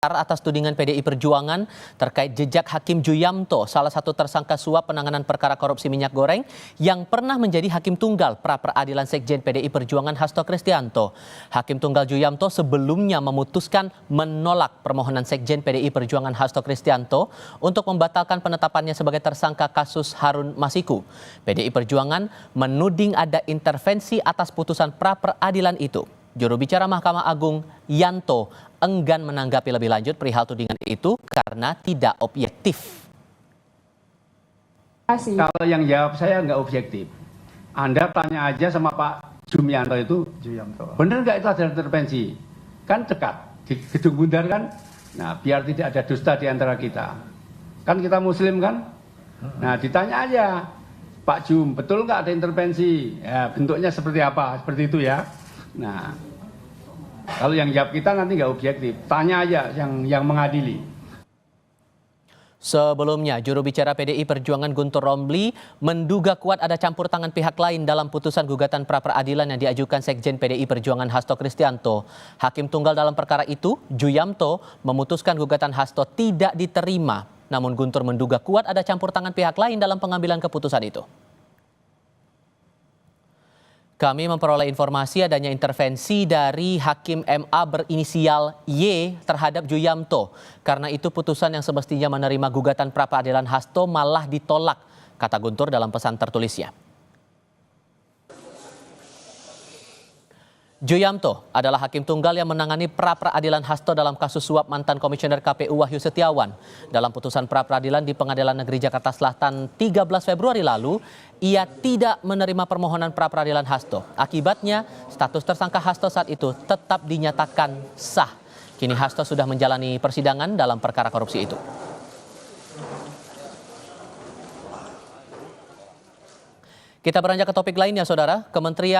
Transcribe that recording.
Atas tudingan PDI Perjuangan terkait jejak Hakim Ju Yamto, salah satu tersangka suap penanganan perkara korupsi minyak goreng yang pernah menjadi Hakim Tunggal pra-peradilan Sekjen PDI Perjuangan Hasto Kristianto. Hakim Tunggal Ju Yamto sebelumnya memutuskan menolak permohonan Sekjen PDI Perjuangan Hasto Kristianto untuk membatalkan penetapannya sebagai tersangka kasus Harun Masiku. PDI Perjuangan menuding ada intervensi atas putusan pra-peradilan itu. Juru bicara Mahkamah Agung Yanto enggan menanggapi lebih lanjut perihal tudingan itu karena tidak objektif. Kalau yang jawab saya nggak objektif. Anda tanya aja sama Pak Jumianto itu, benar nggak itu ada intervensi? Kan dekat di Gedung Bundar kan? Nah, biar tidak ada dusta di antara kita. Kan kita Muslim kan? Nah, ditanya aja, Pak Jum, betul nggak ada intervensi? Ya, bentuknya seperti apa? Seperti itu ya. Nah, kalau yang jawab kita nanti nggak objektif, tanya aja yang mengadili. Sebelumnya, juru bicara PDI Perjuangan Guntur Romli menduga kuat ada campur tangan pihak lain dalam putusan gugatan pra-peradilan yang diajukan Sekjen PDI Perjuangan Hasto Kristianto. Hakim Tunggal dalam perkara itu, Ju Yamto, memutuskan gugatan Hasto tidak diterima. Namun Guntur menduga kuat ada campur tangan pihak lain dalam pengambilan keputusan itu. Kami memperoleh informasi adanya intervensi dari Hakim MA berinisial Y terhadap Ju Yamto. Karena itu putusan yang semestinya menerima gugatan pra-peradilan Hasto malah ditolak, kata Guntur dalam pesan tertulisnya. Ju Yamto adalah Hakim Tunggal yang menangani pra-peradilan Hasto dalam kasus suap mantan Komisioner KPU Wahyu Setiawan. Dalam putusan pra-peradilan di Pengadilan Negeri Jakarta Selatan 13 Februari lalu, ia tidak menerima permohonan pra-peradilan Hasto. Akibatnya, status tersangka Hasto saat itu tetap dinyatakan sah. Kini Hasto sudah menjalani persidangan dalam perkara korupsi itu. Kita beranjak ke topik lainnya, Saudara. Kementerian